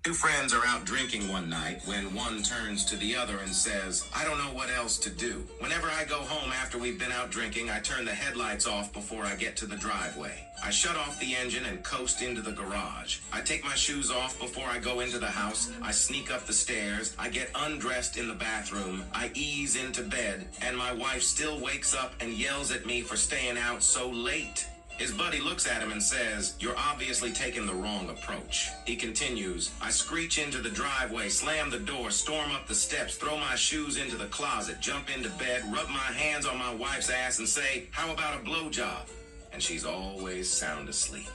Two friends are out drinking one night when one turns to the other and says, I don't know what else to do. Whenever I go home after we've been out drinking, I turn the headlights off before I get to the driveway. I shut off the engine and coast into the garage. I take my shoes off before I go into the house. I sneak up the stairs. I get undressed in the bathroom. I ease into bed, and my wife still wakes up and yells at me for staying out so late. His buddy looks at him and says, you're obviously taking the wrong approach. He continues, I screech into the driveway, slam the door, storm up the steps, throw my shoes into the closet, jump into bed, rub my hands on my wife's ass and say, how about a blowjob? And she's always sound asleep.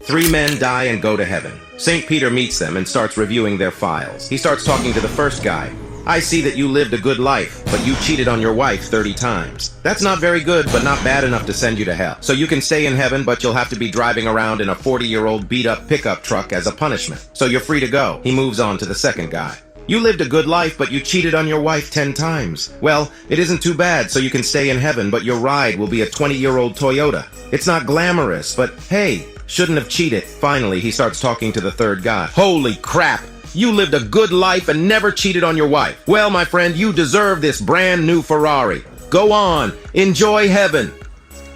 Three men die and go to heaven. St. Peter meets them and starts reviewing their files. He starts talking to the first guy. I see that you lived a good life, but you cheated on your wife 30 times. That's not very good, but not bad enough to send you to hell. So you can stay in heaven, but you'll have to be driving around in a 40-year-old beat-up pickup truck as a punishment. So you're free to go. He moves on to the second guy. You lived a good life, but you cheated on your wife 10 times. Well, it isn't too bad, so you can stay in heaven, but your ride will be a 20-year-old Toyota. It's not glamorous, but hey, shouldn't have cheated. Finally, he starts talking to the third guy. Holy crap! You lived a good life and never cheated on your wife. Well, my friend, you deserve this brand new Ferrari. Go on, enjoy heaven.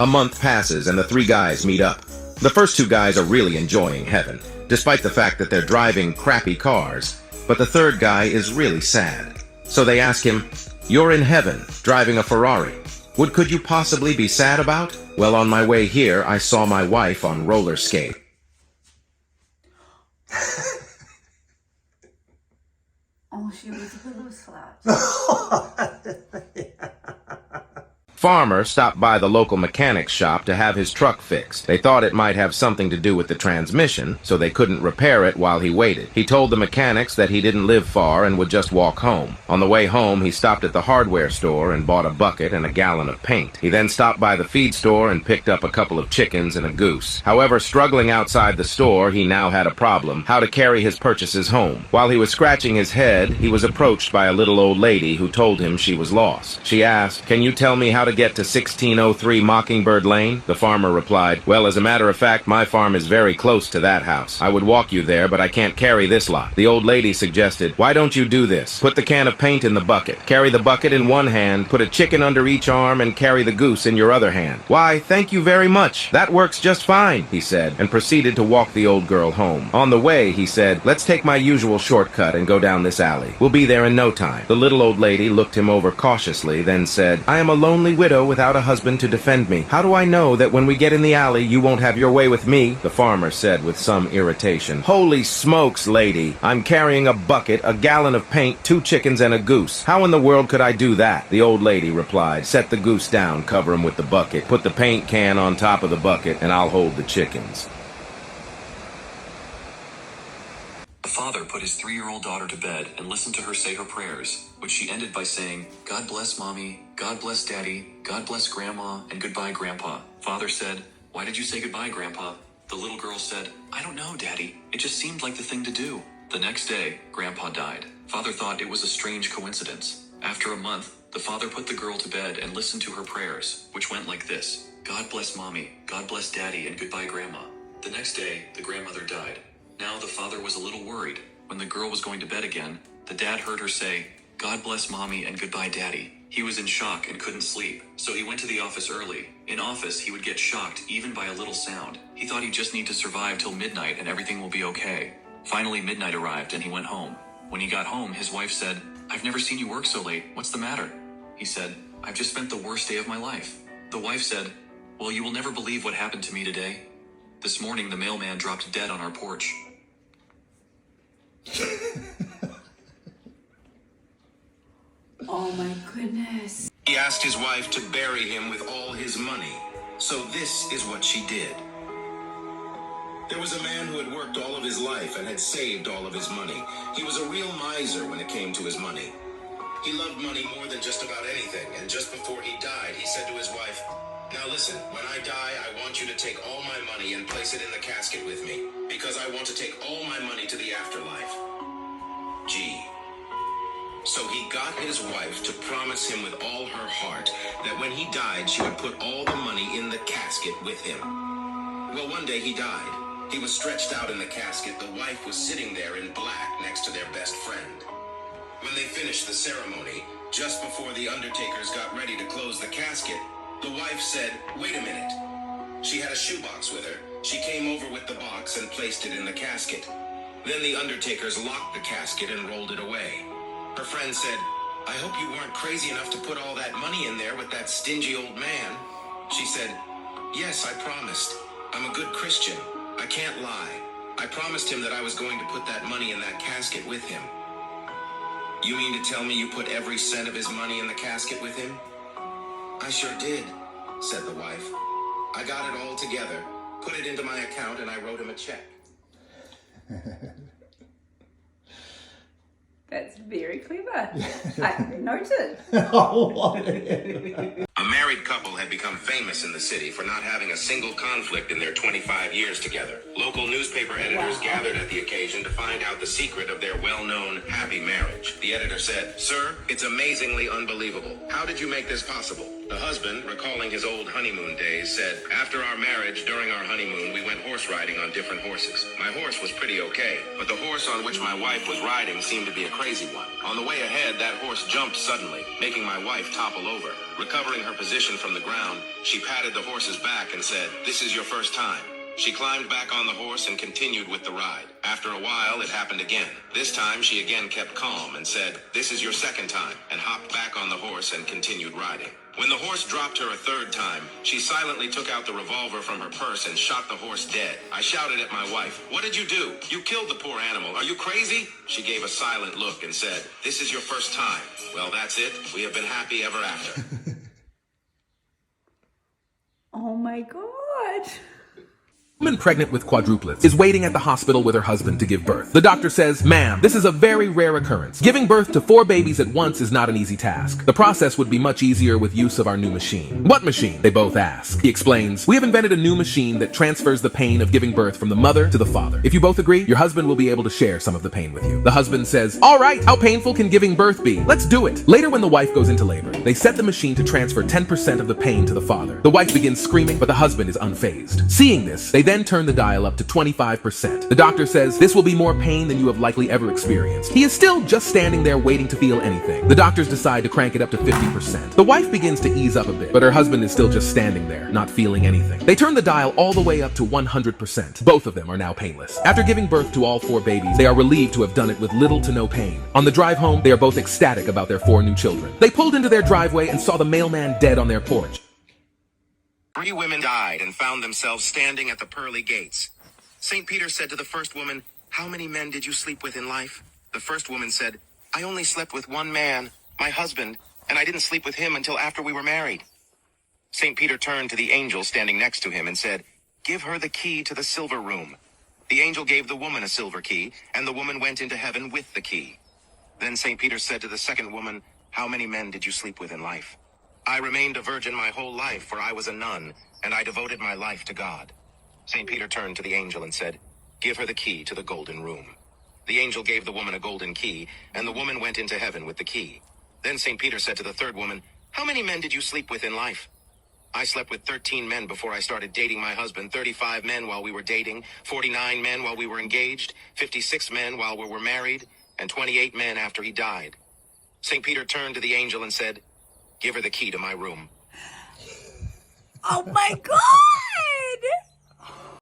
A month passes and the three guys meet up. The first two guys are really enjoying heaven, despite the fact that they're driving crappy cars. But the third guy is really sad. So they ask him, you're in heaven, driving a Ferrari. What could you possibly be sad about? Well, on my way here, I saw my wife on roller skate. Oh, she was pillow slapped. Farmer stopped by the local mechanic's shop to have his truck fixed. They thought it might have something to do with the transmission, so they couldn't repair it while he waited. He told the mechanics that he didn't live far and would just walk home. On the way home, he stopped at the hardware store and bought a bucket and a gallon of paint. He then stopped by the feed store and picked up a couple of chickens and a goose. However, struggling outside the store, he now had a problem: how to carry his purchases home. While he was scratching his head, he was approached by a little old lady who told him she was lost. She asked, "Can you tell me how to get to 1603 Mockingbird Lane?" The farmer replied, "Well, as a matter of fact, my farm is very close to that house. I would walk you there, but I can't carry this lot." The old lady suggested, "Why don't you do this? Put the can of paint in the bucket. Carry the bucket in one hand, put a chicken under each arm, and carry the goose in your other hand." "Why, thank you very much. That works just fine," he said, and proceeded to walk the old girl home. On the way, he said, "Let's take my usual shortcut and go down this alley. We'll be there in no time." The little old lady looked him over cautiously, then said, "I am a lonely widow without a husband to defend me. How do I know that when we get in the alley, you won't have your way with me?" The farmer said with some irritation, "Holy smokes, lady. I'm carrying a bucket, a gallon of paint, 2 chickens, and a goose. How in the world could I do that?" The old lady replied, "Set the goose down, cover him with the bucket, put the paint can on top of the bucket, and I'll hold the chickens." The father put his 3-year-old daughter to bed and listened to her say her prayers, which she ended by saying, "God bless Mommy, God bless Daddy, God bless Grandma, and goodbye Grandpa." Father said, "Why did you say goodbye, Grandpa?" The little girl said, "I don't know, Daddy. It just seemed like the thing to do." The next day, Grandpa died. Father thought it was a strange coincidence. After a month, the father put the girl to bed and listened to her prayers, which went like this: "God bless Mommy, God bless Daddy, and goodbye Grandma." The next day, the grandmother died. Now the father was a little worried. When the girl was going to bed again, the dad heard her say, "God bless Mommy and goodbye Daddy." He was in shock and couldn't sleep, so he went to the office early. In office, he would get shocked even by a little sound. He thought he'd just need to survive till midnight and everything will be okay. Finally, midnight arrived and he went home. When he got home, his wife said, "I've never seen you work so late. What's the matter?" He said, "I've just spent the worst day of my life." The wife said, "Well, you will never believe what happened to me today. This morning, the mailman dropped dead on our porch." Oh my goodness. He asked his wife to bury him with all his money. So this is what she did. There was a man who had worked all of his life and had saved all of his money. He was a real miser when it came to his money. He loved money more than just about anything, and just before he died, he said to his wife, "Now listen, when I die, I want you to take all my money and place it in the casket with me, because I want to take all my money to the afterlife." Gee. So he got his wife to promise him with all her heart that when he died, she would put all the money casket with him. Well, one day he died. He was stretched out in the casket. The wife was sitting there in black next to their best friend. When they finished the ceremony, just before the undertakers got ready to close the casket, the wife said, "Wait a minute." She had a shoebox with her. She came over with the box and placed it in the casket. Then the undertakers locked the casket and rolled it away. Her friend said, "I hope you weren't crazy enough to put all that money in there with that stingy old man." She said, "Yes, I promised. I'm a good Christian. I can't lie. I promised him that I was going to put that money in that casket with him." "You mean to tell me you put every cent of his money in the casket with him?" "I sure did," said the wife. "I got it all together, put it into my account, and I wrote him a check." That's very clever. I noted. A married couple had become famous in the city for not having a single conflict in their 25 years together. Local newspaper editors gathered at the occasion to find out the secret of their well-known happy marriage. The editor said, "Sir, it's amazingly unbelievable. How did you make this possible?" The husband, recalling his old honeymoon days, said, "After our marriage, during our honeymoon, we went horse riding on different horses. My horse was pretty okay, but the horse on which my wife was riding seemed to be a crazy one. On the way ahead, that horse jumped suddenly, making my wife topple over. Recovering her position from the ground, she patted the horse's back and said, 'This is your first time.' She climbed back on the horse and continued with the ride. After a while, it happened again. This time, she again kept calm and said, 'This is your second time,' and hopped back on the horse and continued riding. When the horse dropped her a third time, she silently took out the revolver from her purse and shot the horse dead. I shouted at my wife, 'What did you do? You killed the poor animal. Are you crazy?' She gave a silent look and said, 'This is your first time.' Well, that's it. We have been happy ever after." Oh my God. A woman pregnant with quadruplets is waiting at the hospital with her husband to give birth. The doctor says, "Ma'am, this is a very rare occurrence. Giving birth to 4 babies at once is not an easy task. The process would be much easier with use of our new machine." "What machine?" they both ask. He explains, "We have invented a new machine that transfers the pain of giving birth from the mother to the father. If you both agree, your husband will be able to share some of the pain with you." The husband says, "All right, how painful can giving birth be? Let's do it." Later, when the wife goes into labor, they set the machine to transfer 10% of the pain to the father. The wife begins screaming, but the husband is unfazed. Seeing this, they then turn the dial up to 25%. The doctor says, "This will be more pain than you have likely ever experienced." He is still just standing there waiting to feel anything. The doctors decide to crank it up to 50%. The wife begins to ease up a bit, but her husband is still just standing there, not feeling anything. They turn the dial all the way up to 100%. Both of them are now painless. After giving birth to all 4 babies, they are relieved to have done it with little to no pain. On the drive home, they are both ecstatic about their 4 new children. They pulled into their driveway and saw the mailman dead on their porch. 3 women died and found themselves standing at the pearly gates. St. Peter said to the first woman, "How many men did you sleep with in life?" The first woman said, "I only slept with one man, my husband, and I didn't sleep with him until after we were married." St. Peter turned to the angel standing next to him and said, "Give her the key to the silver room." The angel gave the woman a silver key, and the woman went into heaven with the key. Then St. Peter said to the second woman, "How many men did you sleep with in life?" "I remained a virgin my whole life, for I was a nun, and I devoted my life to God." St. Peter turned to the angel and said, "Give her the key to the golden room." The angel gave the woman a golden key, and the woman went into heaven with the key. Then St. Peter said to the third woman, "How many men did you sleep with in life?" "I slept with 13 men before I started dating my husband, 35 men while we were dating, 49 men while we were engaged, 56 men while we were married, and 28 men after he died." St. Peter turned to the angel and said, "Give her the key to my room." Oh my God.